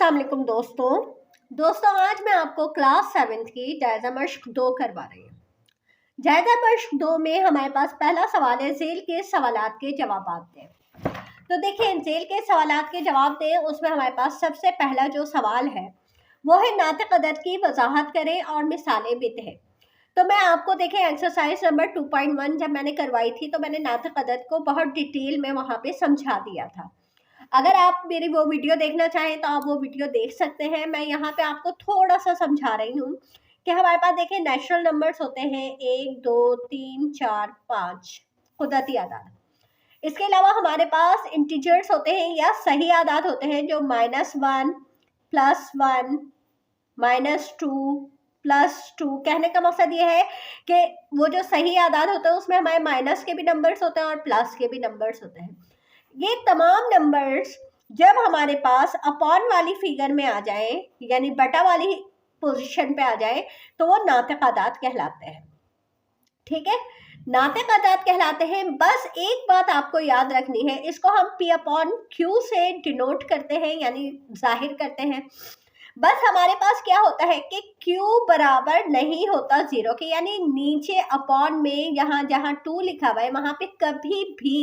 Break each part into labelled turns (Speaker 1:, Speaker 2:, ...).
Speaker 1: अस्सलाम वालेकुम दोस्तों आज मैं आपको क्लास 7th की जायज़ा मश्क 2 करवा रही हूँ। जायज़ा मश्क 2 में हमारे पास पहला सवाल है, झेल के सवालात के जवाब दें। तो देखिए, झेल के सवालात के जवाब दें, उसमें हमारे पास सबसे पहला जो सवाल है वो है नातिक अदद की वजाहत करें और मिसालें भी दें। तो मैं आपको देखें एक्सरसाइज नंबर 2.1 जब मैंने करवाई थी तो मैंने नातिक अदद को बहुत डिटेल में वहाँ पे समझा दिया था। अगर आप मेरी वो वीडियो देखना चाहें तो आप वो वीडियो देख सकते हैं। मैं यहाँ पे आपको थोड़ा सा समझा रही हूँ कि हमारे पास देखें नेचुरल नंबर्स होते हैं 1 2 3 4 5 कुदरती आदाद। इसके अलावा हमारे पास इंटीजर्स होते हैं या सही आदाद होते हैं जो -1 +1 -2 +2। कहने का मकसद ये है कि वो जो सही आदाद होते हैं उसमें हमारे माइनस के भी नंबर्स होते हैं और प्लस के भी नंबर्स होते हैं। ये तमाम नंबर्स जब हमारे पास अपॉन वाली फिगर में आ जाए यानी बटा वाली पोजीशन पे आ जाए तो वो नातिक आदाद कहलाते हैं। ठीक है, नातिक आदाद कहलाते हैं। बस एक बात आपको याद रखनी है, इसको हम P/Q से डिनोट करते हैं यानी जाहिर करते हैं। बस हमारे पास क्या होता है कि Q बराबर नहीं होता 0 के, यानी नीचे अपॉन में यहाँ जहाँ 2 लिखा हुआ है वहां पे कभी भी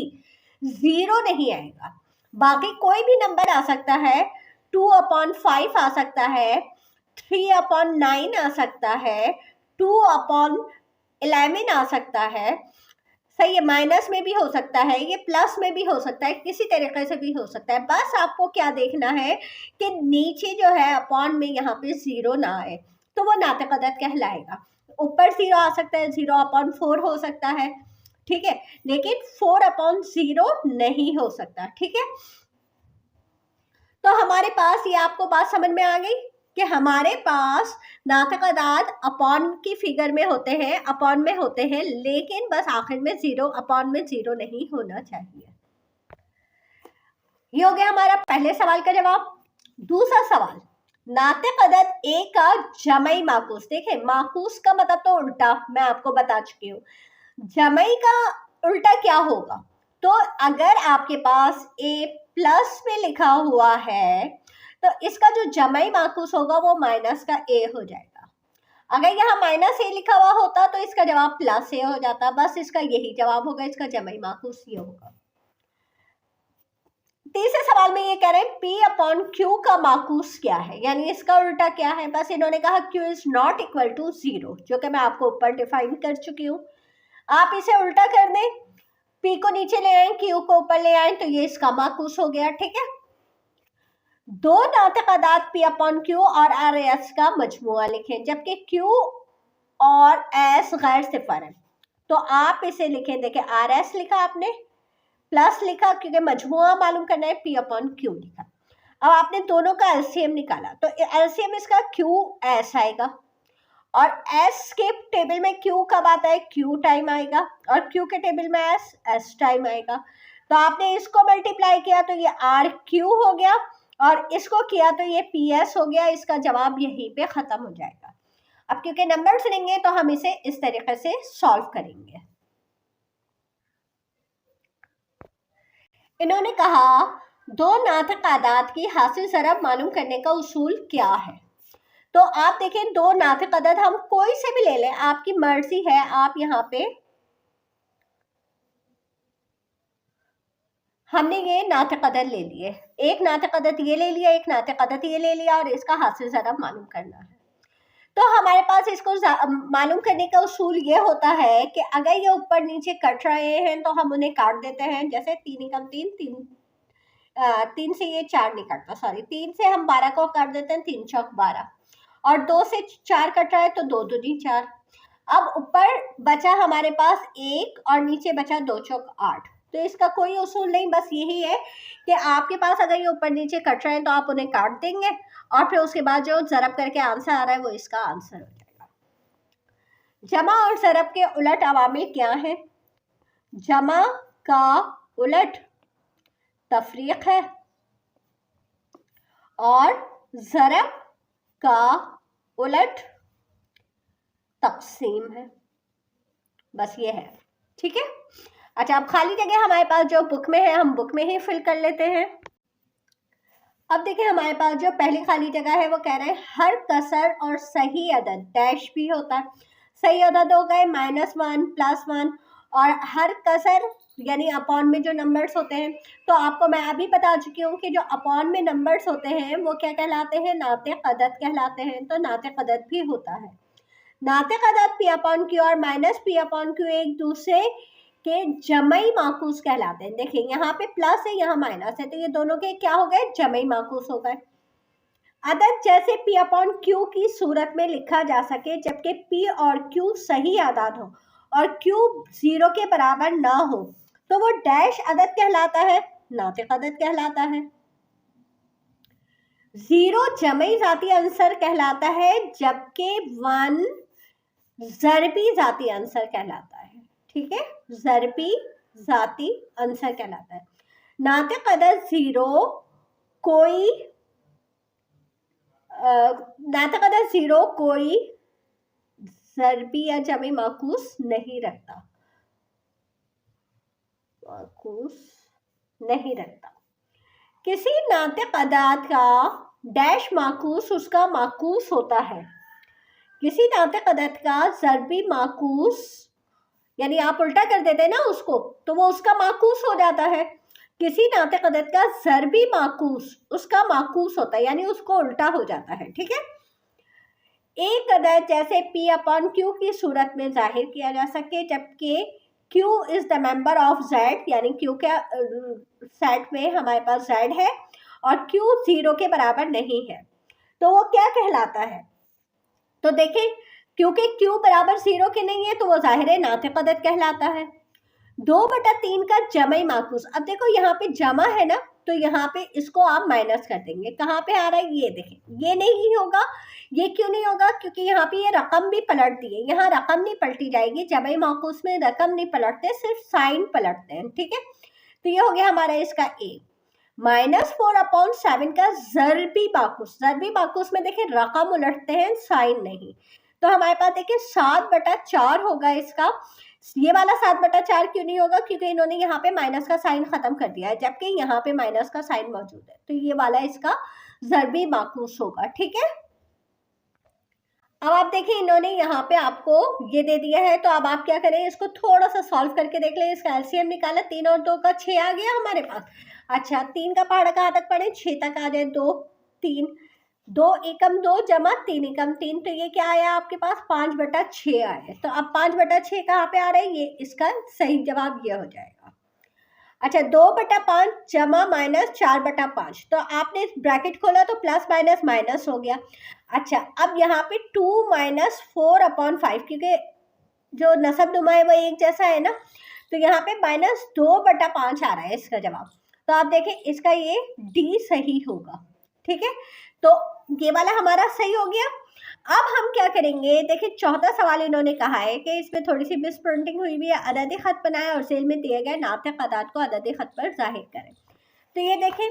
Speaker 1: 0 नहीं आएगा। बाकी कोई भी नंबर आ सकता है, 2/5 आ सकता है, 3/9 आ सकता है, 2/11 आ सकता है। सही है, माइनस में भी हो सकता है, ये प्लस में भी हो सकता है, किसी तरीके से भी हो सकता है। बस आपको क्या देखना है कि नीचे जो है अपॉन में यहाँ पे 0 ना आए तो वो नातिक अदद कहलाएगा। ऊपर 0 आ सकता है, 0/4 हो सकता है, ठीक है, लेकिन 4/0 नहीं हो सकता। ठीक है, तो हमारे पास ये आपको बात समझ में आ गई कि हमारे पास नातिक अदाद अपॉन की फिगर में होते हैं, अपॉन में होते हैं, लेकिन बस आखिर में 0, अपॉन में 0 नहीं होना चाहिए। ये हो गया हमारा पहले सवाल का जवाब। दूसरा सवाल, नातिक अदद ए का जमई माकूस। देखें, माकूस का मतलब तो उल्टा मैं आपको बता चुकी हूँ। जमई का उल्टा क्या होगा? तो अगर आपके पास ए प्लस में लिखा हुआ है तो इसका जो जमई माकूस होगा वो माइनस का ए हो जाएगा। अगर यहाँ -a लिखा हुआ होता तो इसका जवाब +a हो जाता। बस इसका यही जवाब होगा, इसका जमई माकूस ये होगा। तीसरे सवाल में ये कह रहे हैं P/Q का माकूस क्या है, यानी इसका उल्टा क्या है। बस इन्होंने कहा Q is not equal to 0, जो कि मैं आपको ऊपर डिफाइन कर चुकी हूँ। आप इसे उल्टा कर दें, P को नीचे ले आए, Q को ऊपर ले आए, तो ये इसका माकूस हो गया। ठीक है, दो नातिक अदाद P/Q और RS का मजमुआ लिखें, जबकि Q और S गैर सिफर है। तो आप इसे लिखें, देखिए RS लिखा आपने, प्लस लिखा क्योंकि मजमुआ मालूम करना है, P/Q लिखा। अब आपने दोनों का LCM निकाला तो LCM इसका QS आएगा और S के टेबल में Q कब आता है, Q टाइम आएगा, और Q के टेबल में S टाइम आएगा। तो आपने इसको मल्टीप्लाई किया तो ये RQ हो गया और इसको किया तो ये PS हो गया। इसका जवाब यहीं पे खत्म हो जाएगा। अब क्योंकि नंबर्स लेंगे तो हम इसे इस तरीके से सॉल्व करेंगे। इन्होंने कहा दो नातिक आदाद की हासिल ज़रब मालूम करने का उसूल क्या है। तो आप देखें, दो नातिक अदद हम कोई से भी ले लें, आपकी मर्जी है। आप यहाँ पे हमने ये नातिक अदद ले लिए, एक नातिक अदद ये ले लिया, एक नातिक अदद ये ले लिया और इसका हासिल ज़रब मालूम करना है। तो हमारे पास इसको मालूम करने का उसूल ये होता है कि अगर ये ऊपर नीचे कट रहे हैं तो हम उन्हें काट देते हैं। जैसे 3 एकम 3, 3 से ये 4 नहीं कटता, सॉरी 3 से हम 12 को काट देते हैं, 3 चौक 12, और 2 से 4 कट रहा है तो 2 दूनी 4। अब ऊपर बचा हमारे पास 1 और नीचे बचा 2 चौक 8। तो इसका कोई उसूल नहीं, बस यही है कि आपके पास अगर ये ऊपर नीचे कट रहे हैं तो आप उन्हें काट देंगे और फिर उसके बाद जो ज़रब करके आंसर आ रहा है वो इसका आंसर हो जाएगा। जमा और ज़रब के उलट अवामिल क्या है? जमा का उलट तफरीक है और ज़रब का उलट तकसीम है। बस ये है। ठीक है, अच्छा अब खाली जगह हमारे पास जो बुक में है हम बुक में ही फिल कर लेते हैं। अब देखिए हमारे पास जो पहली खाली जगह है वो कह रहे हैं हर कसर और सही अदद डैश भी होता है। सही अदद हो गए -1 +1 और हर कसर यानी अपॉन में जो नंबर्स होते हैं, तो आपको मैं अभी बता चुकी हूँ कि जो अपॉन में नंबर्स होते हैं वो क्या कहलाते हैं, नातिक अदद कहलाते हैं। तो नातिक अदद भी होता है। नातिक अदद P/Q और -P/Q एक दूसरे के जमई माकूस कहलाते हैं। देखिए यहाँ पे प्लस है, यहाँ माइनस है, तो ये दोनों के क्या हो गए, जमई माकूस हो गए। अदद जैसे P/Q की सूरत में लिखा जा सके जबकि P और Q सही अदद हो और Q 0 के बराबर ना हो तो वो डैश अदद कहलाता है, नातिक अदद कहलाता है। 0 जमई जाती अंसर कहलाता है जबकि 1 ज़रबी जाती अंसर कहलाता है। ठीक है, ज़रबी जाती अंसर कहलाता है। नातिक अदद 0 कोई नातिक अदद 0 कोई ज़रबी या जमी माकूस नहीं रखता, किसी नातिक अदद का डैश माकूस उसका माकूस होता है। किसी नातिक अदद का ज़रबी माकूस यानी आप उल्टा कर देते हैं ना उसको, तो वो उसका माकूस हो जाता है। किसी नातिक अदद का ज़रबी माकूस उसका माकूस होता है, यानी उसको उल्टा हो जाता है। ठीक है, एक अदद जैसे P/Q की सूरत में जाहिर किया जा सके जबकि Q is the member of Z, यानी Q के सेट में हमारे पास Z है और Q 0 के बराबर नहीं है, तो वो क्या कहलाता है। तो देखें, क्योंकि Q बराबर 0 के नहीं है तो वो जाहिर है नातिक अदद कहलाता है। 2/3 का जमई माकूस, अब देखो यहाँ पे जमा है ना, तो यहाँ पे इसको आप माइनस कर देंगे। कहाँ पे आ रहा है, ये देखें, ये नहीं होगा। ये क्यों नहीं होगा, क्योंकि यहाँ पे ये रकम भी पलट दी है, यहाँ रकम नहीं पलटी जाएगी। जमई माकूस में रकम नहीं पलटते, सिर्फ साइन पलटते हैं। ठीक है, तो ये हो गया हमारा इसका A। -4/7 का ज़रबी माकूस, ज़रबी माकूस में देखिए रकम उलटते हैं, साइन नहीं। तो हमारे पास देखिए 7/4 होगा इसका। ये वाला 7/4 क्यों नहीं होगा, क्योंकि इन्होंने यहाँ पे माइनस का साइन खत्म कर दिया है, जबकि यहाँ पे माइनस का साइन मौजूद है, तो ये वाला इसका ज़रबी माकूस होगा। ठीक है, अब आप देखिए इन्होंने यहाँ पे आपको ये दे दिया है, तो अब आप क्या करें, इसको थोड़ा सा सॉल्व करके देख लें। इसका एलसीएम निकाला, 3 और 2 का 6 आ गया हमारे पास। अच्छा, 3 का पहाड़ा कहाँ तक पढ़े, 6 तक आ जाए। 2 3 2 एकम 2 जमा 3 एकम 3, तो ये क्या आया आपके पास, 5/6 आया। तो अब 5/6 कहाँ पे आ रहा है, ये इसका सही जवाब ये हो जाएगा। अच्छा, 2/5 जमा माइनस 4/5, तो आपने ब्रैकेट खोला तो प्लस माइनस माइनस हो गया। अच्छा, अब यहाँ पे 2 - 4/5, क्योंकि जो नसब नुमा है वो एक जैसा है ना, तो यहाँ पे -2/5 आ रहा है इसका जवाब। तो आप देखें इसका ये डी सही होगा। ठीक है, तो ये वाला हमारा सही हो गया। अब हम क्या करेंगे, देखिए चौथा सवाल इन्होंने कहा है कि इसमें थोड़ी सी मिस प्रिंटिंग हुई हुई है। अदद खत बनाए और सेल में दिए गए नातिक अदाद को अदद खत पर जाहिर करें। तो ये देखें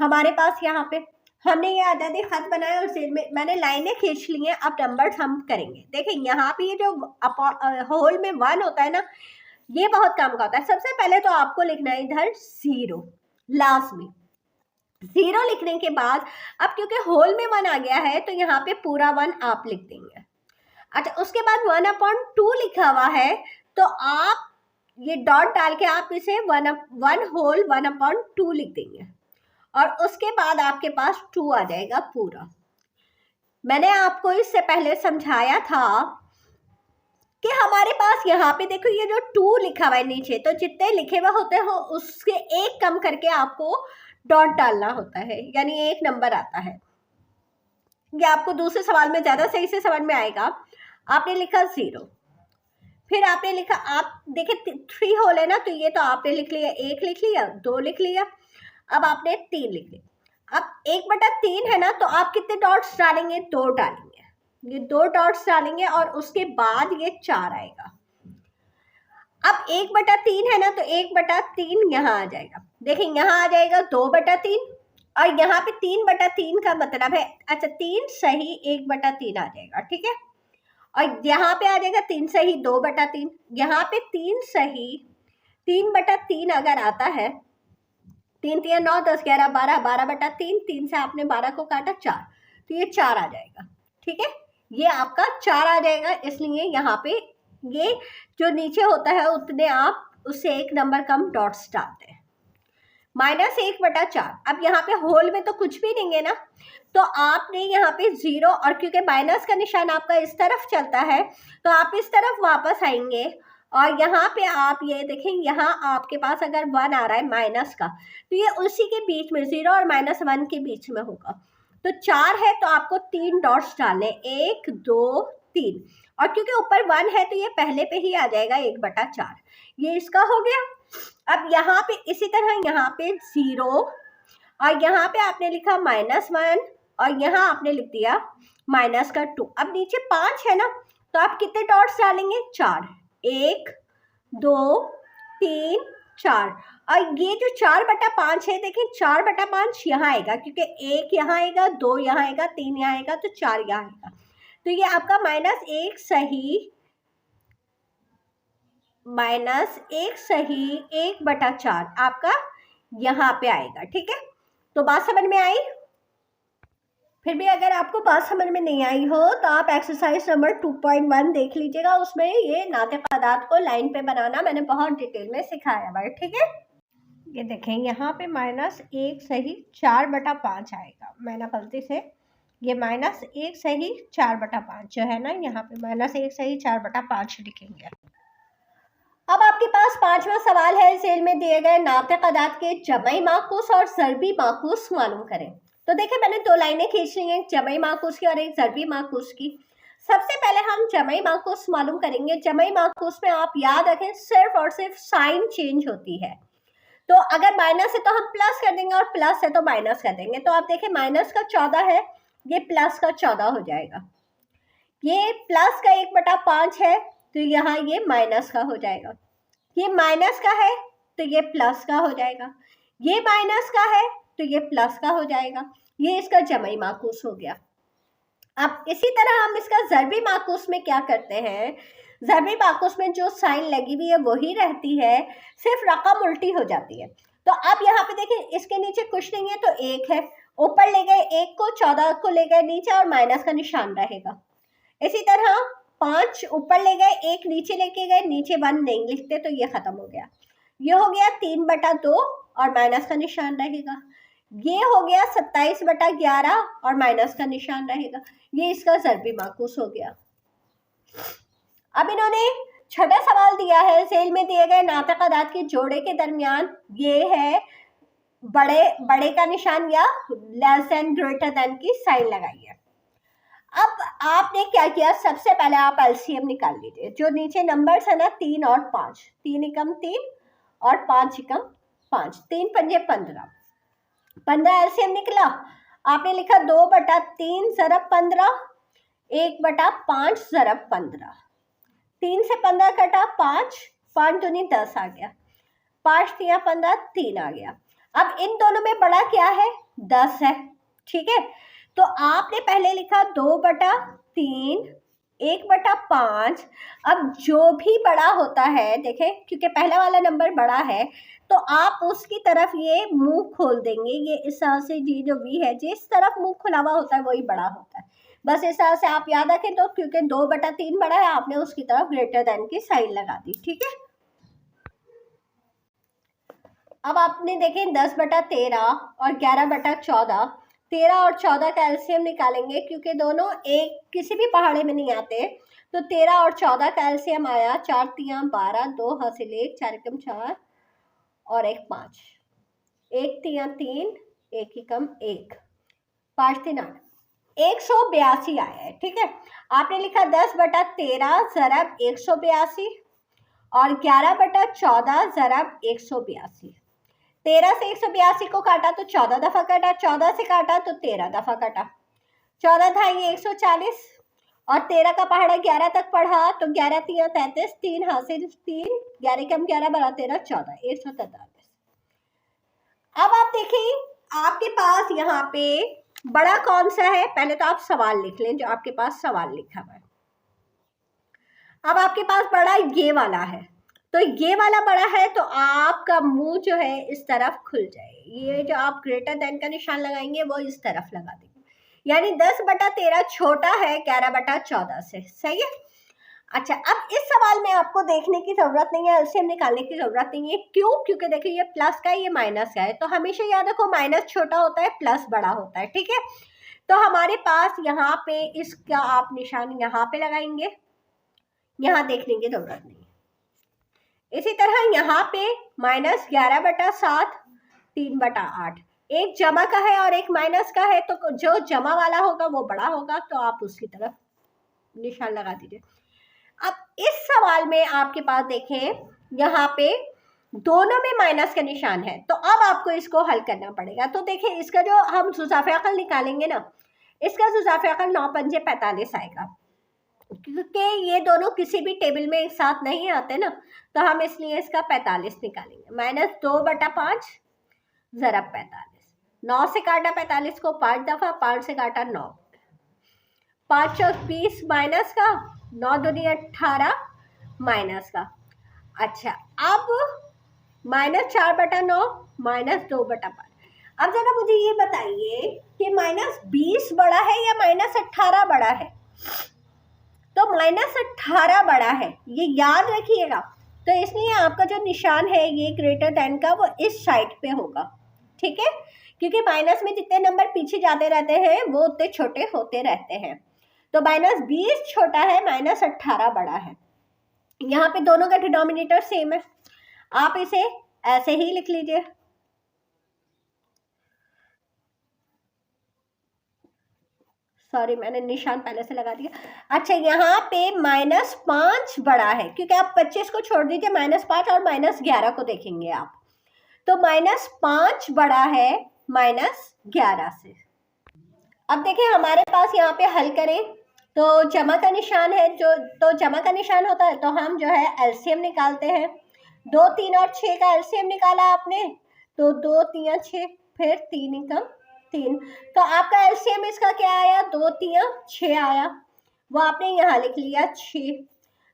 Speaker 1: हमारे पास यहाँ पे हमने ये अदद खत बनाया और सेल में मैंने लाइनें खींच ली हैं। अब नंबर्स हम करेंगे। देखें यहाँ पे ये जो होल में 1 होता है ना, ये बहुत काम का होता है। सबसे पहले तो आपको लिखना है इधर 0, लास्ट में 0 लिखने के बाद, अब क्योंकि होल में 1 आ गया है तो यहाँ पे पूरा 1 आप लिख देंगे। अच्छा, उसके बाद 1/2 लिखा हुआ है, तो आप ये डॉट डाल के आप इसे 1 होल 1/2 लिख देंगे और उसके बाद आपके पास 2 आ जाएगा पूरा। मैंने आपको इससे पहले समझाया था कि हमारे पास यहाँ पे देखो ये जो 2 लिखा हुआ है नीचे, तो जितने लिखे हुए होते हो उसके एक कम करके आपको डॉट डालना होता है, यानी एक नंबर आता है। ये आपको दूसरे सवाल में ज़्यादा सही से समझ में आएगा। आपने लिखा 0, फिर आपने लिखा, आप देखिए 3 होल है ना, तो ये तो आपने लिख लिया, 1 लिख लिया, 2 लिख लिया, अब आपने 3 लिख लिया। अब 1/3 है ना, तो आप कितने डॉट्स डालेंगे, 2 डालेंगे। ये 2 डॉट्स डालेंगे और उसके बाद ये 4 आएगा। अब 1/3 है ना, तो 1/3 यहाँ आ जाएगा। देखिए यहाँ आ जाएगा 2/3 और यहाँ पे 3/3 का मतलब है, अच्छा 3 सही 1/3 आ जाएगा। ठीक है, और यहाँ पे आ जाएगा 3 सही 2/3। यहाँ पे 3 सही 3/3 अगर आता है 3 3 9, 10 11 12, 12/3, 3 से आपने 12 को काटा 4, तो ये 4 आ जाएगा। ठीक है, ये आपका 4 आ जाएगा, इसलिए यहाँ पे ये जो नीचे होता है उतने आप उससे एक नंबर कम डॉट्स डालते हैं। -1/4, अब यहाँ पे होल में तो कुछ भी नहीं है ना, तो आपने यहाँ पे 0, और क्योंकि माइनस का निशान आपका इस तरफ चलता है तो आप इस तरफ वापस आएंगे, और यहाँ पे आप ये देखें, यहाँ आपके पास अगर 1 आ रहा है माइनस का, तो ये उसी के बीच में 0 और -1 के बीच में होगा। तो 4 है तो आपको 3 डॉट्स डालने, 1 2 3, और क्योंकि ऊपर 1 है तो ये पहले पे ही आ जाएगा 1/4, ये इसका हो गया। अब यहाँ पे इसी तरह यहाँ पे 0, और यहाँ पे आपने लिखा -1, और यहाँ आपने लिख दिया -2। अब नीचे 5 है ना, तो आप कितने डॉट्स डालेंगे? 4, 1 2 3 4, और ये जो 4/5 है, देखिए 4/5 यहाँ आएगा, क्योंकि 1 यहाँ आएगा, 2 यहाँ आएगा, 3 यहाँ आएगा, तो 4 यहाँ आएगा, तो ये आपका -1 सही 1/4 आपका यहाँ पे आएगा। ठीक है, तो बात समझ में आई? फिर भी अगर आपको बात समझ में नहीं आई हो तो आप एक्सरसाइज नंबर 2.1 देख लीजिएगा, उसमें ये नातिक़ आदात को लाइन पे बनाना मैंने बहुत डिटेल में सिखाया है। ठीक है, ये देखें यहाँ पे -1 सही 4/5 आएगा, मैंने गलती से ये -1 सही 4/5 जो है ना, यहाँ पे -1 सही 4/5 लिखेंगे। अब आपके पास 5वां सवाल है, सेल में दिए गए नातिक़ आदात के जमई माकूस और ज़रबी माकूस मालूम करें। तो देखिए मैंने 2 लाइनें खींच ली हैं, एक जमई माकूस की और एक ज़रबी माकूस की। सबसे पहले हम जमई माकूस मालूम करेंगे। जमई माकूस में आप याद रखें सिर्फ और सिर्फ साइन चेंज होती है, तो अगर माइनस है तो हम प्लस कर देंगे और प्लस है तो माइनस कर देंगे। तो आप देखें माइनस का 14 है, ये प्लस का 14 हो जाएगा। ये प्लस का 1/5 है, तो यहाँ ये माइनस का हो जाएगा। ये माइनस का है तो ये प्लस का हो जाएगा। ये माइनस का है तो ये प्लस का हो जाएगा। ये इसका जमई माकूस हो गया। अब इसी तरह हम इसका ज़रबी माकूस में क्या करते हैं, ज़रबी माकूस में जो साइन लगी हुई है वही रहती है, सिर्फ रकम उल्टी हो जाती है। तो अब यहाँ पे देखिए इसके नीचे कुछ नहीं है तो 1 है, ऊपर ले गए 1 को, 14 को ले गए नीचे और माइनस का निशान रहेगा। इसी तरह 5 ऊपर ले गए, 1 नीचे लेके गए, नीचे 1 नहीं लिखते तो ये खत्म हो गया। ये हो गया 3/2 और माइनस का निशान रहेगा। ये हो गया 27/11 और माइनस का निशान रहेगा। ये इसका ज़रबी माकूस हो गया। अब इन्होंने छठा सवाल दिया है, सेल में दिए गए नातिक़ आदात के जोड़े के दरमियान ये है बड़े का निशान या लेस देन ग्रेटर देन की साइन लगाई है। अब आपने क्या किया, सबसे पहले आप एलसीएम निकाल लीजिए। जो नीचे नंबर्स है ना 3 और 5, 3 एकम 3 और 5 एकम 5, 3 पंजे 15, 15 एलसीएम निकला। आपने लिखा 2/3 ज़रब 15, 1/5 ज़रब 15, 3 से 15 कटा 5, 5 दूनी 10 आ गया, 5 3 15, 3 आ गया। अब इन दोनों में बड़ा क्या है, 10 है। ठीक है, तो आपने पहले लिखा 2/3, 1/5। अब जो भी बड़ा होता है, देखें क्योंकि पहला वाला नंबर बड़ा है तो आप उसकी तरफ ये मुंह खोल देंगे। ये इस तरह से जी जो वी है, जिस तरफ मुंह खुला हुआ होता है वही बड़ा होता है। बस इस तरह से आप याद रखें। तो क्योंकि 2/3 बड़ा है, आपने उसकी तरफ ग्रेटर देन की साइन लगा दी। ठीक है, अब आपने देखें 10/13 और 11/14, 13 और 14 का एलसीएम निकालेंगे क्योंकि दोनों एक किसी भी पहाड़े में नहीं आते। तो 13 और 14 का एलसीएम आया 4 3 12, 2 हासिल 1, 4 एकम 4 और 1 5, 1 3 3, 1 एकम 1, 5 3 8, 182 आया है। ठीक है, आपने लिखा 10/13 ज़रब 182 और 11/14 ज़रब 182। 13 से 182 को काटा तो 14 दफ़ा काटा, 14 से काटा तो 13 दफ़ा काटा, 14 था ये 140 और 13 का पहाड़ा 11 तक पढ़ा तो 11 3 33, 3 हासिल 3, 11 कम 11 बड़ा 13, 14, 143। अब आप देखें आपके पास यहाँ पे बड़ा कौन सा है, पहले तो आप सवाल लिख लें जो आपके पास सवाल लिखा हुआ है। अब आपके पास बड़ा ये वाला है, तो ये वाला बड़ा है तो आपका मुंह जो है इस तरफ खुल जाए। ये जो आप ग्रेटर देन का निशान लगाएंगे वो इस तरफ लगा देंगे, यानी 10/13 छोटा है 11/14 से। सही है। अच्छा, अब इस सवाल में आपको देखने की जरूरत नहीं है, एलसीएम निकालने की जरूरत नहीं है। क्यों? क्योंकि देखिए ये प्लस का है, ये माइनस का है, तो हमेशा याद रखो माइनस छोटा होता है, प्लस बड़ा होता है। ठीक है, तो हमारे पास यहाँ पे इसका आप निशान यहाँ पे लगाएंगे, यहाँ देखने की जरूरत नहीं है। इसी तरह यहाँ पे -11/7 3/8, एक जमा का है और एक माइनस का है, तो जो जमा वाला होगा वो बड़ा होगा, तो आप उसकी तरफ निशान लगा दीजिए। अब इस सवाल में आपके पास देखें यहाँ पे दोनों में माइनस का निशान है, तो अब आपको इसको हल करना पड़ेगा। तो देखिए इसका जो हम जुज़ाफ़े अक़ल निकालेंगे ना, इसका जुज़ाफ़े अक़ल 9 पंजे 45 आएगा, क्योंकि ये दोनों किसी भी टेबल में एक साथ नहीं आते ना, तो हम इसलिए इसका 45 निकालेंगे। -2/5 ज़रब 45, 9 से काटा 45 को 5 दफ़ा, 5 से काटा 9, 5 चौक 20 माइनस का, 9 दूनी 18 माइनस का। अच्छा, अब -4/9 -2/5। अब जरा मुझे ये बताइए कि -20 बड़ा है या -18 बड़ा है? तो -18 बड़ा है, ये याद रखिएगा। तो इसलिए आपका जो निशान है ये ग्रेटर देन का वो इस साइड पे होगा। ठीक है, क्योंकि माइनस में जितने नंबर पीछे जाते रहते हैं वो उतने छोटे होते रहते हैं। तो -20 छोटा है, -18 बड़ा है। यहाँ पे दोनों का डिनोमिनेटर सेम है, आप इसे ऐसे ही लिख लीजिए। सॉरी, मैंने निशान पहले से लगा दिया। अच्छा, यहाँ पे -5 बड़ा है, क्योंकि आप 25 को छोड़ दीजिए, -5 और -11 को देखेंगे आप, तो -5 बड़ा है -11 से। अब देखिए हमारे पास यहाँ पे हल करें तो जमा का निशान है, तो जमा का निशान होता है तो हम जो है एलसीएम निकालते हैं। 2, 3 और 6 का एलसीएम निकाला आपने, तो 2, 3, 6, फिर 3 एकम 3, तो आपका एलसीएम इसका क्या आया? 2, 3, 6 आया, वो आपने यहाँ लिख लिया 6।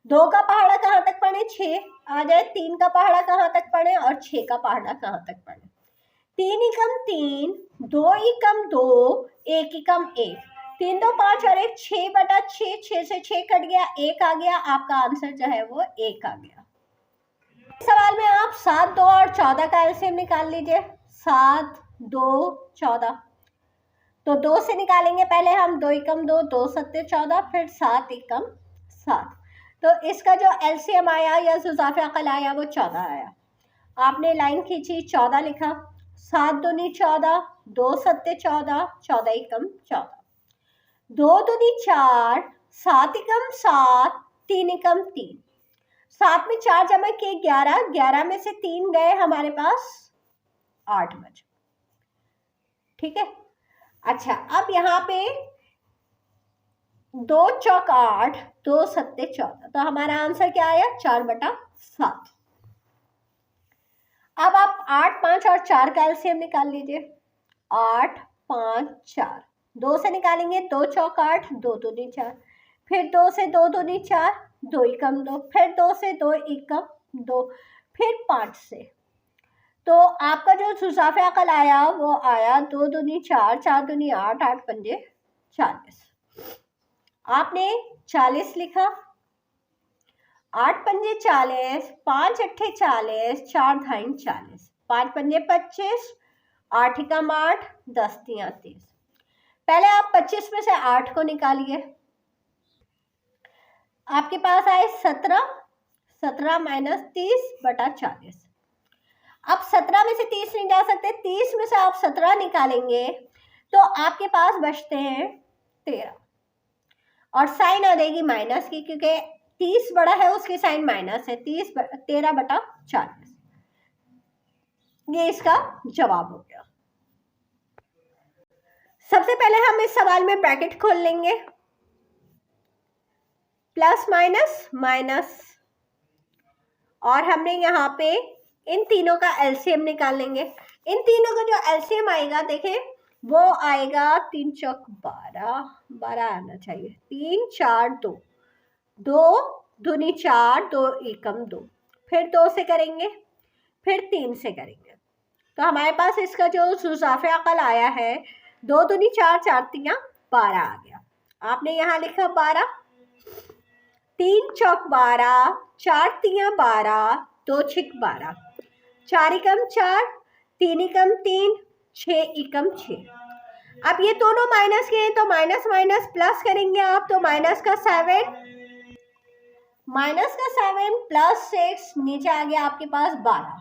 Speaker 1: 2 का पहाड़ा कहाँ तक पढ़े? 6 आ जाए। 3 का पहाड़ा कहाँ तक पढ़े? और 6 का पहाड़ा कहाँ तक पढ़े? 3 एकम 3, 2 एकम 2, 1 एकम 1, 3, 2, 5 और 1 6/6, 6 से 6 कट गया, 1 आ गया। आपका आंसर जो है वो 1 आ गया। सवाल में आप 7, 2 और 14 का एलसीएम निकाल लीजिए। 7, 2, 14, तो 2 से निकालेंगे पहले हम। 2 एकम 2, 2 सत्ते 14, फिर 7 एकम 7, तो इसका जो एलसीएम आया या जुज़ाफ़े अक़ल आया वो 14 आया। आपने लाइन खींची, 14 लिखा, 7 दूनी 14, 2 सत्ते 14, 14 एकम 14, 2 दूनी 4, 7 एकम 7, 3 एकम 3, 7 में 4 जमा किए 11, 11 में से 3 गए हमारे पास 8 बचे। ठीक है। अच्छा, अब यहाँ पे 2 चौक 8, 2 सत्ते 14, तो हमारा आंसर क्या आया? 4/7। अब आप 8, 5 और 4 का एलसीएम निकाल लीजिए। 8, 5, 4, 2 से निकालेंगे, 2 चौक 8, 2 दूनी 4, फिर 2 से 2 दूनी 4, 2 एकम 2, फिर 2 से 2 एकम 2, फिर 5 से। तो आपका जो जुज़ाफ़े अक़ल आया वो आया 2 दूनी 4, 4 दूनी 8, 8 पंजे 40। आपने 40 लिखा, 8 पंजे 40, 5 अट्ठे 40, 4 धाइन 40, 5 पंजे 25, 8 एकम 8, 10 तियां 30। पहले आप 25 में से 8 को निकालिए, आपके पास आए 17, 17 - 30/40। अब 17 में से 30 नहीं जा सकते, 30 में से आप 17 निकालेंगे तो आपके पास बचते हैं 13, और साइन आ जाएगी माइनस की, क्योंकि 30 बड़ा है उसकी साइन माइनस है। 13/40, ये इसका जवाब हो गया। सबसे पहले हम इस सवाल में ब्रैकेट खोल लेंगे, प्लस माइनस माइनस, और हमने यहाँ पे इन तीनों का एलसीएम निकाल लेंगे। इन तीनों का जो एलसीएम आएगा देखें वो आएगा 3 चौक 12, 12 आना चाहिए, 3, 4, 2, 2 दूनी 4, 2 एकम 2, फिर 2 से करेंगे, फिर 3 से करेंगे। तो हमारे पास इसका जो जुज़ाफ़े अक़ल आया है 2 दूनी 4, 4 तियाँ 12 आ गया। आपने यहाँ लिखा 12, 3 चौक 12, 4 तियाँ 12, 2 छिक 12, 4 एकम 4, 3 एकम 3, 6 एकम 6। अब ये दोनों माइनस के हैं तो माइनस माइनस प्लस करेंगे आप, तो माइनस का 7 प्लस 6, नीचे आ गया आपके पास 12,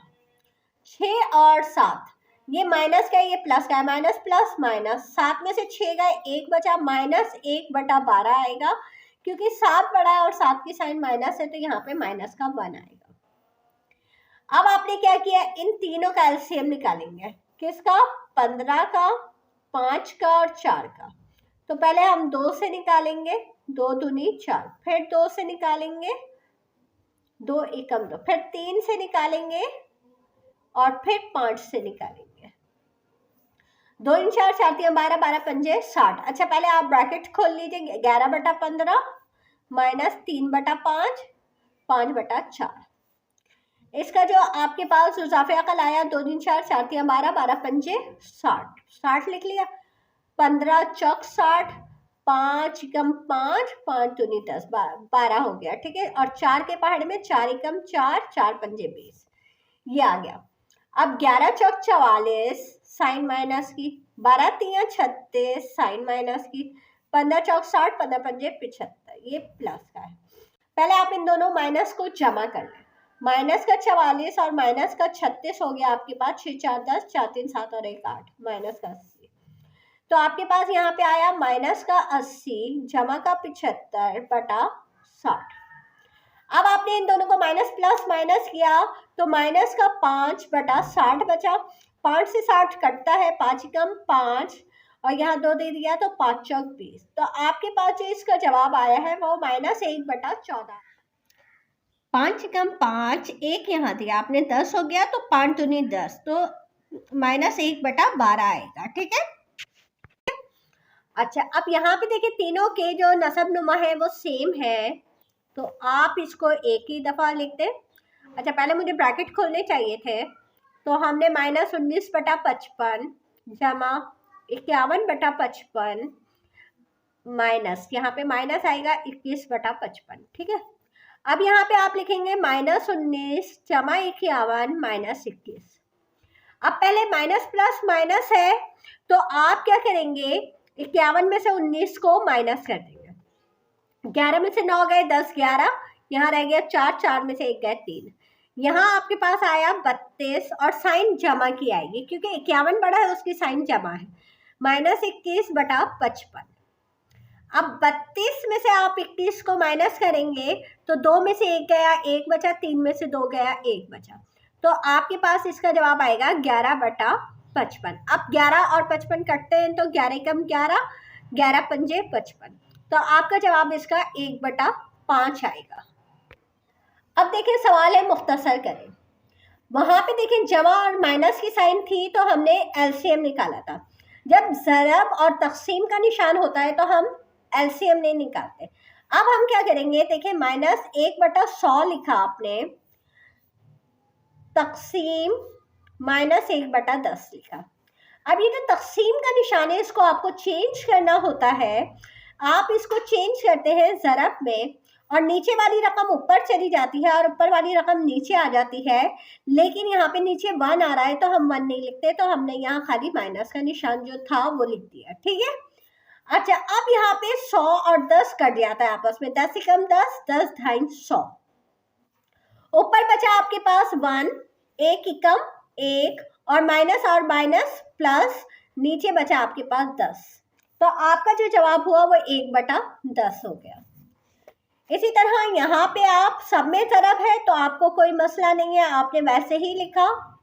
Speaker 1: 6 और 7, ये माइनस का है, ये प्लस का है, माइनस प्लस माइनस, 7 में से 6 गए, 1 बचा, -1/12 आएगा, क्योंकि 7 बड़ा है और 7 की साइन माइनस है तो यहाँ पे माइनस का 1 आएगा। अब आपने क्या किया, इन तीनों का एलसीएम निकालेंगे, किसका, 15 का, 5 का और 4 का। तो पहले हम 2 से निकालेंगे, 2 दूनी 4, फिर 2 से निकालेंगे, 2 एकम 2, फिर 3 से निकालेंगे और फिर 5 से निकालेंगे। 2 × 4, 4 × 12, 12 पंजे 60। अच्छा पहले आप ब्रैकेट खोल लीजिए, 11/15 माइनस 3/5, 5/4। इसका जो आपके पास इजाफे अकल आया 2 × 4, 4 × 12, 12 पंजे 60, 60 लिख लिया, 15 चौक 60, 5 एकम 5, 5 दूनी 10, 12 हो गया, ठीक है। और 4 के पहाड़ में 4 एकम 4, 4 पंजे 20, ये आ गया। अब 11 चौक 44, साइन माइनस की, 12 तियाँ 36, साइन माइनस की, 15 चौक 60, 15 पंजे 75, ये प्लस का है। पहले आप इन दोनों माइनस को जमा कर लें, माइनस का 44 और माइनस का 36 हो गया आपके पास, 6 4 10, 4 3 7 और 1 8, माइनस का 80। तो आपके पास यहाँ पे आया माइनस का 80 जमा का 75/60। अब आपने इन दोनों को माइनस प्लस माइनस किया तो माइनस का 5/60 बचा, 5 से 60 कटता है, 5 एकम 5 और यहाँ 2 दे दिया तो 5 चौक 20। तो आपके पास जो इसका जवाब आया है वो -1/14। 5 एकम 5, 1 यहाँ दिया आपने, 10 हो गया, तो 5 दूनी 10, तो -1/12 आएगा, ठीक है। अच्छा अब यहाँ पे देखिए तीनों के जो नसब नुमा है वो सेम है, तो आप इसको एक ही दफ़ा लिखते हैं। अच्छा पहले मुझे ब्रैकेट खोलने चाहिए थे, तो हमने -19/55 जमा 51/55 माइनस, यहाँ पे माइनस आएगा 21/55, ठीक है। अब यहाँ पे आप लिखेंगे -19 जमा 51 -21। अब पहले माइनस प्लस माइनस है तो आप क्या करेंगे, 51 में से 19 को माइनस कर देंगे, 11 में से 9 गए 10, 11, यहाँ रह गया 4, 4 में से 1 गए 3, यहाँ आपके पास आया 32 और साइन जमा की आएगी क्योंकि 51 बड़ा है उसकी साइन जमा है, -21/55। अब 32 में से आप 21 को माइनस करेंगे तो 2 में से 1 गया, 1 बचा, 3 में से 2 गया, 1 बचा, तो आपके पास इसका जवाब आएगा 11/55। अब 11 और 55 कटते हैं तो 11 एकम 11, 11 पंजे 55, तो आपका जवाब इसका 1/5 आएगा। अब देखिए सवाल है मुख्तसर करें, वहाँ पे देखिए जमा और माइनस की साइन थी तो हमने एलसीएम निकाला था, जब ज़रब और तकसीम का निशान होता है तो हम एलसीएम नहीं निकालते। अब हम क्या करेंगे, देखिए -1/100 लिखा आपने, तकसीम -1/10 लिखा। अब ये जो तकसीम का निशान है इसको आपको चेंज करना होता है, आप इसको चेंज करते हैं ज़रब में और नीचे वाली रकम ऊपर चली जाती है और ऊपर वाली रकम नीचे आ जाती है, लेकिन यहाँ पे नीचे 1 आ रहा है तो हम 1 नहीं लिखते, तो हमने यहाँ खाली माइनस का निशान जो था वो लिख दिया, ठीक है। अच्छा अब यहाँ पे 100 और 10 कट जाता है आपस में, 10 एकम 10, 10 ढाई 100, ऊपर बचा आपके पास 1, 1 एकम 1 और माइनस प्लस, नीचे बचा आपके पास 10, तो आपका जो जवाब हुआ वो 1/10 हो गया। इसी तरह यहाँ पे आप सब में ज़रब है तो आपको कोई मसला नहीं है, आपने वैसे ही लिखा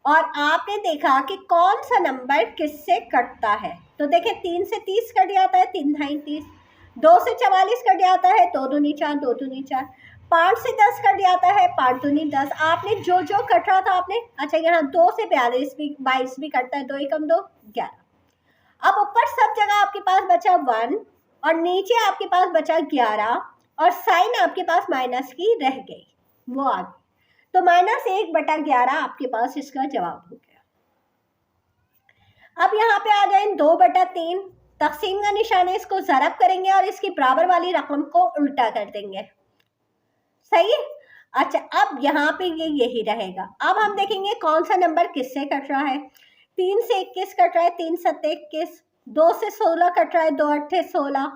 Speaker 1: और आपने देखा कि कौन सा नंबर किससे कटता है, तो देखिए 3 से 30 कट जाता है, 3 ढाई 30, 2 से 44 कट जाता है, 2 दूनी 4, 2 दूनी 4, 5 से 10 कट जाता है, 5 दूनी 10, आपने जो जो कट रहा था आपने, अच्छा यहाँ 2 से 22 भी कटता है, 2 एकम 2, 11। अब ऊपर सब जगह आपके पास बचा 1 और नीचे आपके पास बचा 11 और साइन आपके पास माइनस की रह गई, वो आ गई, तो -1/11 आपके पास इसका जवाब हो गया। अब यहाँ पे आ जाए 2/3, तकसीम का निशान है, इसको ज़रब करेंगे और इसकी बराबर वाली रकम को उल्टा कर देंगे। सही है। अच्छा, अब यहाँ पे ये यही रहेगा। अब हम देखेंगे कौन सा नंबर किससे कट रहा है। 3 से 21 कट रहा है, 3 7 21। 2 से 16 कट रहा है, 2 8 16।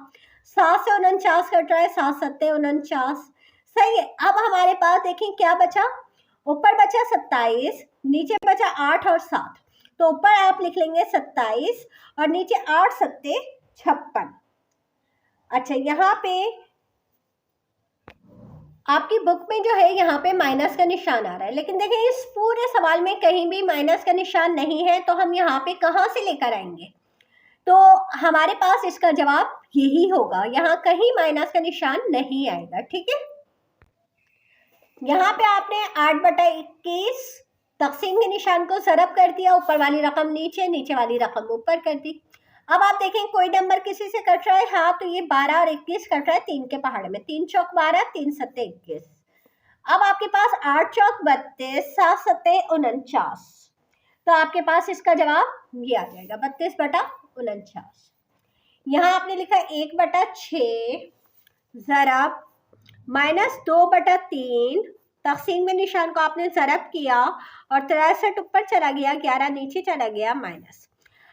Speaker 1: 7 से 49 कट रहा है, 7 7 49। सही है। अब हमारे पास देखें क्या बचा, ऊपर बचा 27, नीचे बचा 8 और 7। तो ऊपर आप लिख लेंगे 27 और नीचे 8 7 56। अच्छा, यहाँ पे आपकी बुक में जो है यहाँ पे माइनस का निशान आ रहा है, लेकिन देखिए इस पूरे सवाल में कहीं भी माइनस का निशान नहीं है, तो हम यहाँ पे कहाँ से लेकर आएंगे। तो हमारे पास इसका जवाब यही होगा, यहाँ कहीं माइनस का निशान नहीं आएगा। ठीक है। यहाँ पे आपने 8/21 तकसीम के निशान को ज़रब कर दिया, ऊपर वाली रकम नीचे, नीचे वाली रकम ऊपर कर दी। अब आप देखें कोई नंबर किसी से कट रहा है, हाँ, तो ये 12 और 21 कट रहा है 3 के पहाड़ में। 3 चौक 12, 3 सत्ते 21। अब आपके पास 8 चौक 32, 7 सत्ते 49। तो आपके पास इसका जवाब ये आ जाएगा 32/49। यहाँ आपने लिखा 1/6 ज़रब -2/3, तकसीम में निशान को आपने ज़रब किया और 63 ऊपर चला गया, 11 नीचे चला गया, माइनस।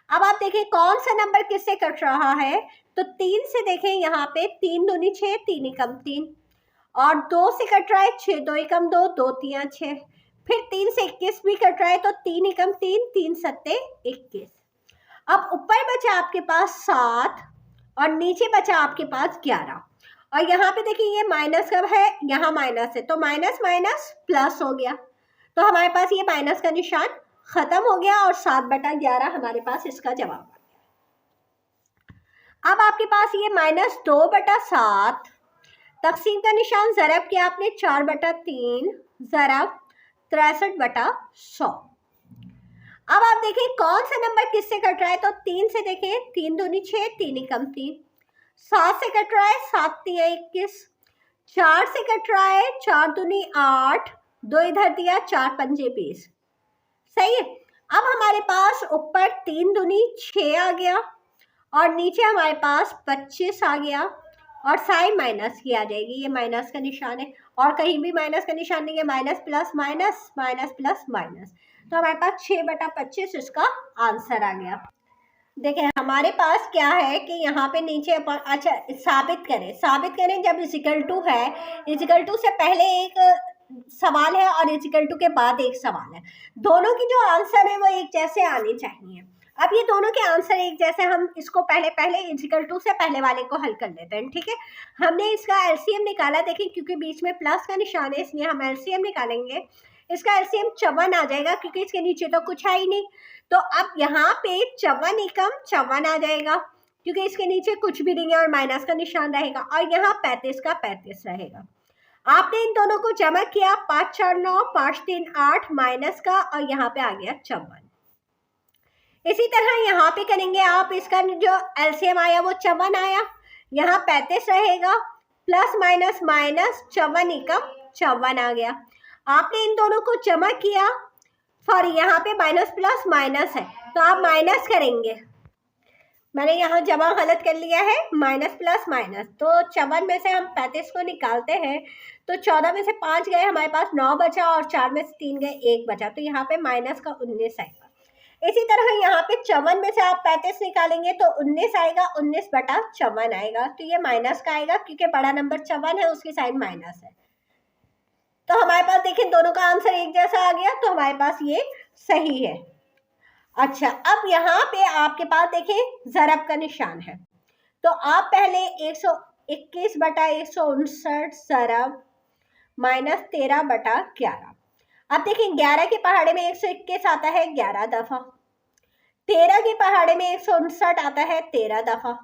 Speaker 1: अब आप देखें कौन सा नंबर किससे कट रहा है, तो 3 से देखें, यहाँ पे 3 दूनी 6, 3 एकम 3, और 2 से कट रहा है 6, 2 एकम 2, 2 3 6। फिर 3 से 21 भी कट रहा है, तो 3 एकम 3, 3 सत्ते 21। अब ऊपर बचा आपके पास 7 और नीचे बचा आपके पास 11। और यहाँ पे देखिए ये माइनस कब है, यहाँ माइनस है, तो माइनस माइनस प्लस हो गया, तो हमारे पास ये माइनस का निशान खत्म हो गया और 7/11 हमारे पास इसका जवाब आ गया। अब आपके पास ये -2/7, तकसीम का निशान ज़रब किया आपने 4/3 ज़रब 63/100। अब आप देखें कौन सा नंबर किससे कट रहा है, तो 3 से देखें, 3 दूनी 6, 3 एकम 3। 7 से कट रहा है, 7 3 21। 4 से कट रहा है, 4 दूनी 8, 2 इधर दिया, 4 पंजे 20। सही है। अब हमारे पास ऊपर 3 दूनी 6 आ गया और नीचे हमारे पास 25 आ गया, और साइन माइनस की आ जाएगी, ये माइनस का निशान है और कहीं भी माइनस का निशान नहीं है, minus plus minus, minus plus minus. तो हमारे पास 6/25 इसका आंसर आ गया। देखें हमारे पास क्या है कि यहाँ पे नीचे अच्छा साबित करें जब इजिकल टू है, इजिकल टू से पहले एक सवाल है और इजिकल टू के बाद एक सवाल है, दोनों की जो आंसर है वो एक जैसे आने चाहिए। अब ये दोनों के आंसर एक जैसे, हम इसको पहले इजिकल टू से पहले वाले को हल कर लेते हैं। ठीक है। हमने इसका एलसीएम निकाला, देखिए क्योंकि बीच में प्लस का निशान है इसलिए हम एलसीएम निकालेंगे। इसका एलसीएम 54 आ जाएगा क्योंकि इसके नीचे तो कुछ है ही नहीं, तो अब यहाँ पे 54 एकम 54 आ जाएगा क्योंकि इसके नीचे कुछ भी नहीं है और माइनस का निशान रहेगा, और यहाँ 35 का 35 रहेगा। आपने इन दोनों को जमा किया, 5 4 9, 5 3 8, माइनस का, और यहाँ पे आ गया 54। इसी तरह यहाँ पे करेंगे आप, इसका जो एलसीएम आया वो 54 आया, यहाँ 35 रहेगा, प्लस माइनस माइनस, 54 एकम 54 आ गया। आपने इन दोनों को जमा किया, सॉरी यहाँ पे माइनस प्लस माइनस है तो आप माइनस करेंगे, मैंने यहाँ जमा गलत कर लिया है, माइनस प्लस माइनस। तो 54 में से हम 35 को निकालते हैं, तो 14 में से 5 गए, हमारे पास 9 बचा, और 4 में से 3 गए, 1 बचा, तो यहाँ पे माइनस का 19 आएगा। इसी तरह यहाँ पे 54 में से आप 35 निकालेंगे तो 19 आएगा, 19/54 आएगा, तो ये माइनस का आएगा क्योंकि बड़ा नंबर 54 है, उसकी साइन माइनस है। तो हमारे पास देखिए दोनों का आंसर एक जैसा आ गया, तो हमारे पास ये सही है। अच्छा, अब यहाँ पे आपके पास देखिए ज़रब का निशान है, तो आप पहले 121/159 ज़रब -13/11। अब देखिए 11 के पहाड़े में 121 आता है 11 दफ़ा, 13 के पहाड़े में 159 आता है 13 दफ़ा।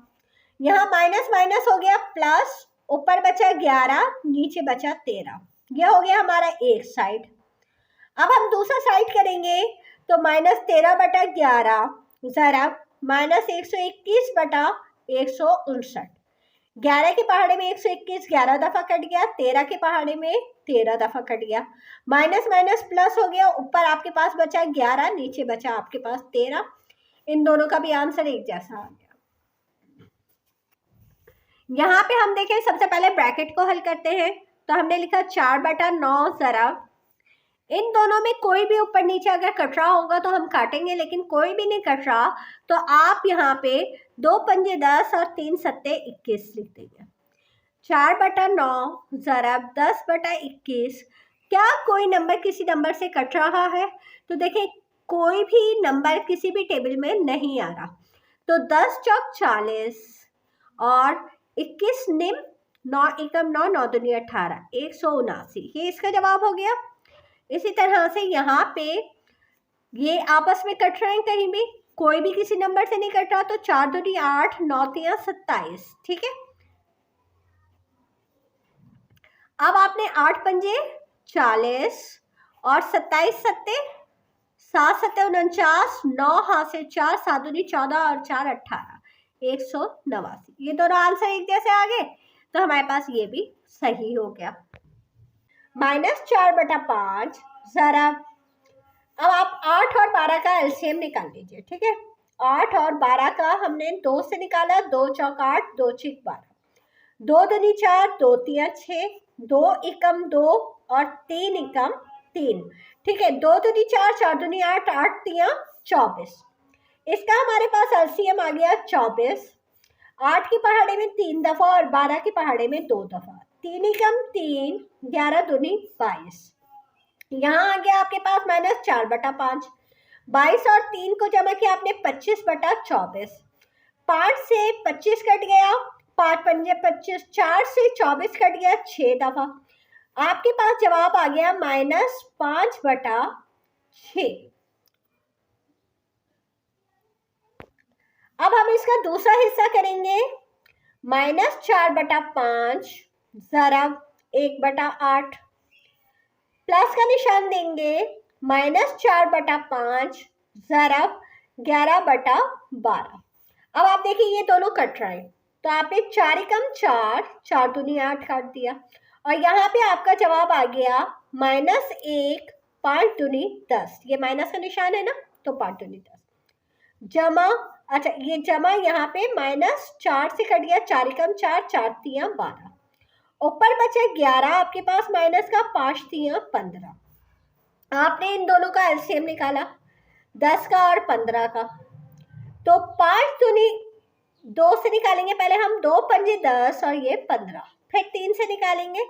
Speaker 1: यहाँ माइनस माइनस हो गया प्लस, ऊपर बचा 11, नीचे बचा 13, यह हो गया हमारा एक साइड। अब हम दूसरा साइड करेंगे, तो -13/11 ज़रब -121/159, 11 की पहाड़ी में 121 11 दफा कट गया, 13 की पहाड़ी में 13 दफा कट गया, माइनस माइनस प्लस हो गया, ऊपर आपके पास बचा 11, नीचे बचा आपके पास 13। इन दोनों का भी आंसर एक जैसा आ गया। यहाँ पे हम देखें, सबसे पहले ब्रैकेट को हल करते हैं। तो हमने लिखा 4/9 ज़रब, इन दोनों में कोई भी ऊपर नीचे अगर कट रहा होगा तो हम काटेंगे, लेकिन कोई भी नहीं कट रहा तो आप यहाँ पे 2 पंजे 10 और 3 सत्ते 21 लिख देंगे। 4/9 ज़रब 10/21। क्या कोई नंबर किसी नंबर से कट रहा है? तो देखें, कोई भी नंबर किसी भी टेबल में नहीं आ रहा। तो 10 चौक 40 और 21 निम, 9 एकम 9, 9 दूनी 18, 179, ये इसका जवाब हो गया। इसी तरह से यहाँ पे ये आपस में कट रहे हैं, कहीं भी कोई भी किसी नंबर से नहीं कट रहा, तो 4 दूनी 8, 9 तिया 27, ठीक है। अब आपने 8 पंजे 40 और 27 सत्ते 7 सत्ते 49, 9 हाथ से 4, 7 दूनी 14 और 4 18, 189। ये दोनों आंसर एक जैसे आ गए, तो हमारे पास ये भी सही हो गया। -4/5 ज़रब, अब आप 8 और 12 का एलसीएम निकाल लीजिए, ठीक है। 8 और 12 का हमने 2 से निकाला, 2 चौक 8, 2 छिक 12, 2 दूनी 4, 2 तिया 6, 2 एकम 2 और 3 एकम 3, ठीक है। 2 दूनी 4, 4 दूनी 8, 8 तिया 24। इसका हमारे पास एलसीएम आ गया 24। 8 की पहाड़ी में 3 दफा और 12 की पहाड़ी में 2 दफा, 3 एकम 3, 11 दूनी 22। यहाँ आ गया आपके पास -4/5। 22 और 3 को जमा किया आपने 25/24। 5 से 25 कट गया, 5 पंजे 25, 4 से 24 कट गया 6 दफा। आपके पास जवाब आ गया -5/6। अब हम इसका दूसरा हिस्सा करेंगे। -4/5 ज़रब 1/8, प्लस का निशान देंगे, -4/5 ज़रब 11/12। अब आप देखिए ये दोनों कट रहे हैं, तो आपने 4 एकम 4, 4 दूनी 8 काट दिया, और यहाँ पे आपका जवाब आ गया -1, 5 दूनी 10। ये माइनस का निशान है ना, तो 5 दूनी 10 जमा, अच्छा ये जमा यहाँ पे -4 से कट गया, 4 एकम 4, 4 तिया 12, ऊपर बचे 11 आपके पास माइनस का, 5 तिया 15। आपने इन दोनों का एलसीएम निकाला, 10 का और 15 का, तो 5 दूनी 2 से निकालेंगे पहले हम, 2 पंजे 10 और ये 15, फिर 3 से निकालेंगे,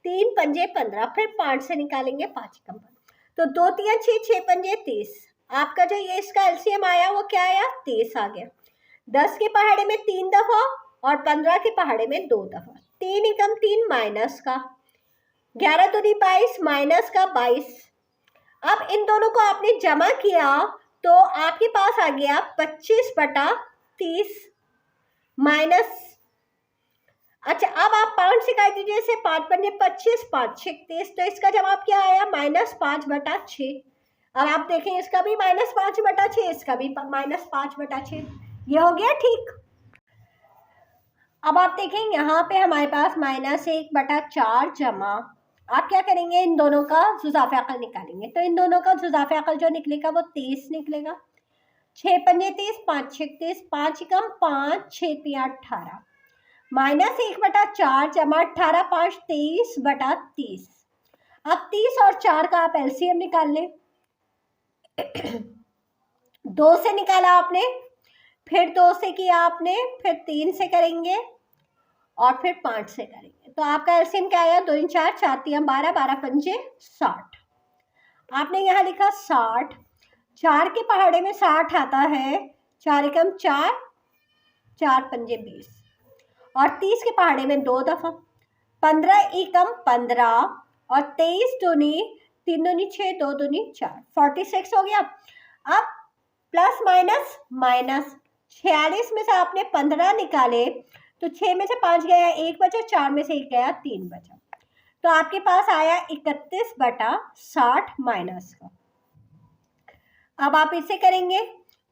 Speaker 1: 3 पंजे 15, फिर 5 से निकालेंगे, 5 कम 15, तो 2 तिया 6, 6 पंजे 30। आपका जो ये इसका एलसीएम आया वो क्या आया, 30 आ गया। 10 की पहाड़ी में 3 दफा और 15 की पहाड़ी में 2 दफा, 3 एकम 3 माइनस का, 11 दूनी 22 माइनस का 22। अब इन दोनों को आपने जमा किया तो आपके पास आ गया 25/30 माइनस, अच्छा अब आप 5 से काट दीजिए इसे, 5 पंजे 25, 5 छिक 30, तो इसका जवाब क्या आया, -5/6। अब आप देखें इसका भी -5/6, इसका भी -5/6, ये हो गया ठीक। अब आप देखें यहाँ पे हमारे पास -1/4 जमा, आप क्या करेंगे, इन दोनों का जुज़ाफ़े अक़ल निकालेंगे। तो इन दोनों का जुज़ाफ़े अक़ल जो निकलेगा वो 30 निकलेगा। 6 पंजे 30, 5 छिक 30, 5 एकम 5, 6 तिया 18, -1/4 जमा 18, 5 23/30। अब 30 और 4 का आप एलसीएम निकाल लें। 2 से निकाला आपने, फिर 2 से किया आपने, फिर 3 से करेंगे और फिर 5 से करेंगे, तो आपका एलसीएम क्या आया, 2 4, 4 3 12, 12 पंजे 60। आपने यहाँ लिखा 60, 4 के पहाड़े में 60 आता है, 4 एकम 4, 4 पंजे 20, और 30 के पहाड़े में 2 दफा, 15 एकम 15 और 23 दूनी 3 दूनी 6, 2 दूनी 4, 46 हो गया। अब प्लस माइनस माइनस, 46 में से आपने 15 निकाले तो 6 में से 5 गया, 1 बचा, 4 में से 1 गया, 3 बचा, तो आपके पास आया 31/60 माइनस का। अब आप इसे करेंगे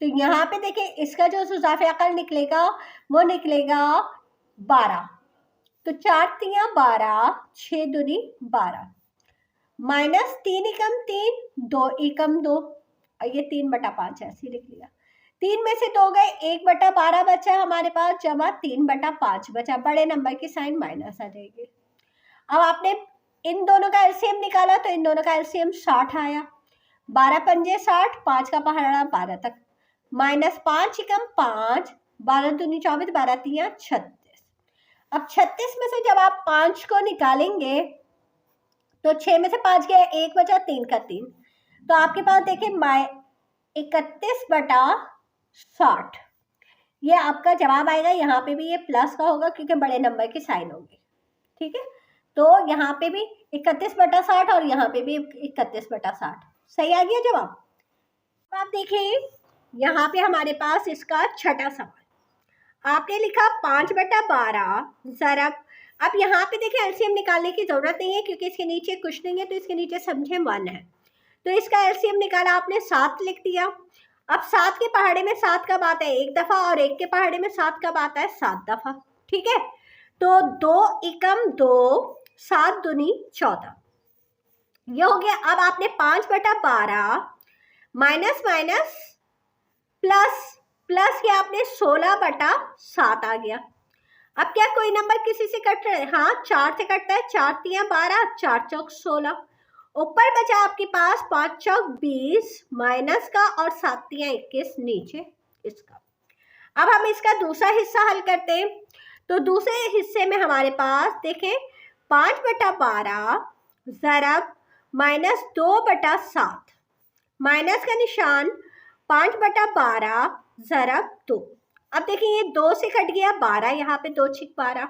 Speaker 1: तो यहाँ पे देखिए इसका जो जुज़ाफ़े अक़ल निकलेगा वो निकलेगा 12, तो 4 तियां 12, 6 दूनी 12, माइनस 3 एकम 3, 2 एकम 2, ये 3/5 ऐसे लिख लिया। 3 में से 2 गए, 1/12 बचा हमारे पास, जमा 3/5 बचा, बड़े नंबर की साइन माइनस आ जाएगी। अब आपने इन दोनों का एलसीएम निकाला तो इन दोनों का एलसीएम 60 आया, 12 पंजे 60, 5 का पहाड़ा 12 तक, माइनस 5 एकम 5, 12 दूनी 24, 12 तियां 36। अब 36 में से जब आप 5 को निकालेंगे तो 6 में से 5 गया, 1 बचा, 3 का 3, तो आपके पास देखिए 31/60, ये आपका जवाब आएगा। यहाँ पे भी ये प्लस का होगा क्योंकि बड़े नंबर की साइन होगी, ठीक है। तो यहाँ पे भी 31/60 और यहाँ पे भी 31/60, सही आ गया जवाब। अब आप देखिए यहाँ पे हमारे पास इसका छठा सवाल, आपने लिखा 5/12 ज़रब। अब यहाँ पे देखिए एलसीएम निकालने की जरूरत नहीं है क्योंकि इसके नीचे कुछ नहीं है, तो इसके नीचे समझे 1 है, तो इसका एलसीएम निकाला आपने, 7 लिख दिया। अब 7 के पहाड़े में 7 कब आता है? 1 दफ़ा, और 1 के पहाड़े में 7 कब आता है? 7 दफ़ा, ठीक है। तो 2 एकम 2, 7 दूनी 14, ये हो गया। अब आपने 5/12 माइनस माइनस प्लस प्लस किया आपने, 16/7 आ गया। अब क्या कोई नंबर किसी से कट रहा है? हाँ, 4 से कटता है, 4 तियां 12, 4 चौक 16, ऊपर बचा आपके पास 5 चौक 20 माइनस का, और 7 तियां 21 नीचे इसका। अब हम इसका दूसरा हिस्सा हल करते हैं, तो दूसरे हिस्से में हमारे पास देखें 5/12 ज़रब माइनस 2/7, माइनस का निशान 5/12 ज़रब 2। अब देखिए ये 2 से कट गया 12, यहाँ पे 2 छिक 12,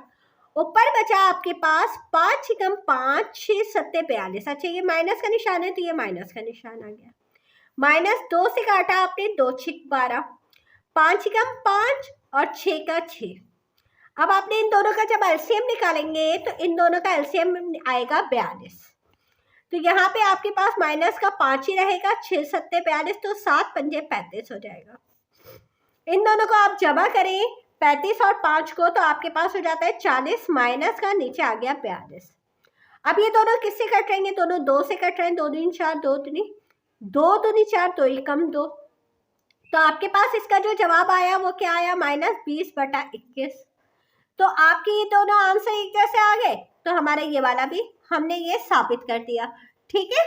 Speaker 1: ऊपर बचा आपके पास 5 छिकम 5, 6 सत्ते 42। अच्छा ये माइनस का निशान है तो ये माइनस का निशान आ गया, माइनस 2 से काटा आपने, 2 छिक 12, 5 छिकम 5 और 6 का 6। अब आपने इन दोनों का जब एलसीएम निकालेंगे तो इन दोनों का एलसीएम आएगा 42, तो यहाँ पे आपके पास माइनस का 5 ही रहेगा, 6 सत्ते 42, तो 7 पंजे 35 हो जाएगा। इन दोनों को आप जमा करें 35 और 5 को, तो आपके पास हो जाता है 40, माइनस का नीचे आ गया 42। अब ये दोनों किससे कट रहेंगे? दोनों 2 से कट रहे हैं, 2 दूनी 4, 2 दूनी 4, 2 एकम 2, तो आपके पास इसका जो जवाब आया वो क्या आया? माइनस 20/21। तो आपके ये दोनों आंसर एक जैसे आ गए, तो हमारा ये वाला भी हमने ये साबित कर दिया, ठीक है।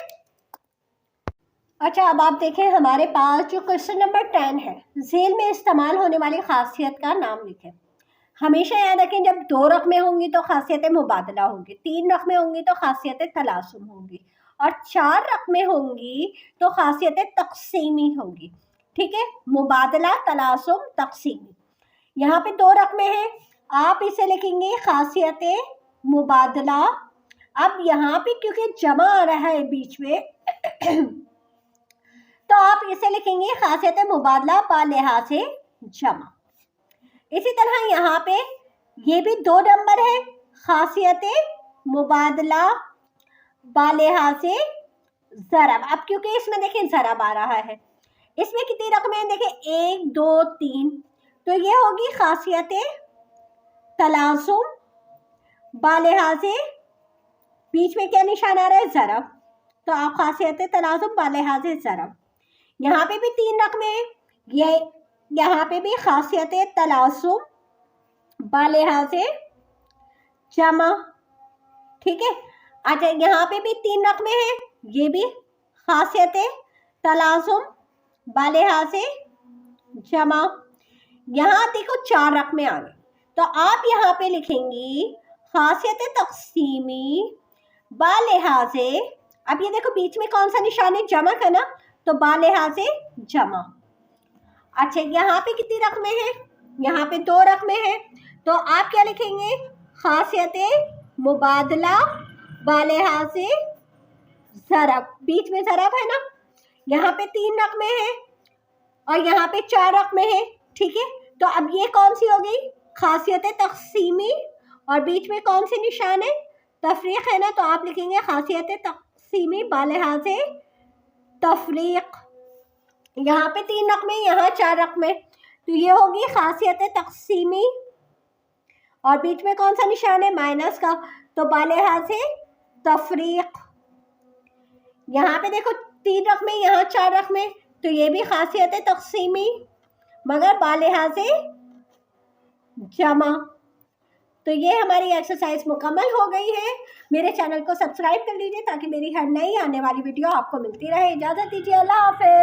Speaker 1: अच्छा अब आप देखें हमारे पास जो क्वेश्चन नंबर 10 है, झेल में इस्तेमाल होने वाली खासियत का नाम लिखें। हमेशा याद रखें जब 2 रकमें होंगी तो खासियत मुबादला होगी, 3 रकमें होंगी तो खासियत तलासुम होगी, और 4 रकमें होंगी तो खासियत तकसीमी होगी, ठीक है। मुबादला, तलासुम, तकसीमी। यहाँ पे 2 रकमें हैं, आप इसे लिखेंगे खासियत मुबादला। अब यहाँ पे क्योंकि जमा आ रहा है बीच में तो आप इसे लिखेंगे खासियत मुबादला बालिहाज जमा। इसी तरह यहाँ पे ये भी 2 नंबर है, खासियत मुबादला बालिहाज ज़रब। अब क्योंकि इसमें देखिए ज़रब आ रहा है, इसमें कितनी रकमें हैं? देखिए 1 2 3, तो ये होगी खासियत तलासुम बालिहाज, बीच में क्या निशान आ रहा है? ज़रब, तो आप खासियत तलासुम बालिहाज ज़रब। यहाँ पे भी 3 रकमें हैं, ये यहाँ पे भी खासियत तलासुम बालिहाज जमा, ठीक है। अच्छा यहाँ पे भी 3 रकमें हैं, ये भी खासियत तलासुम बालिहाज जमा। यहाँ देखो 4 रकमें आ गई, तो आप यहाँ पे लिखेंगी खासियत तकसीमी बालिहाज, अब ये देखो बीच में कौन सा निशान है? जमा का ना, तो बालिहाज जमा। अच्छा यहाँ पे कितनी रकमें हैं? यहाँ पे 2 रकमें हैं, तो आप क्या लिखेंगे? खासियत मुबादला बालिहाज ज़रब, बीच में ज़रब है ना। यहाँ पे 3 रकमें हैं और यहाँ पे 4 रकमें हैं, ठीक है। तो अब ये कौन सी हो गई? खासियत तकसीमी, और बीच में कौन सी निशान है? तफरीक है ना, तो आप लिखेंगे खासियत तकसीमी बालिहाज तफरीक। यहाँ पे 3 रकमें, यहाँ 4 रकमें, तो ये होगी खासियत तकसीमी और बीच में कौन सा निशान है? माइनस का। तो बालिहाज़े तफरीक। यहाँ पे देखो 3 रकमे, यहाँ 4 रकमे, तो ये भी खासियत है तकसीमी, मगर बालिहाज़े जमा। तो ये हमारी एक्सरसाइज मुकम्मल हो गई है। मेरे चैनल को सब्सक्राइब कर लीजिए ताकि मेरी हर नई आने वाली वीडियो आपको मिलती रहे। इजाज़त दीजिए, अल्लाह हाफ़िज़।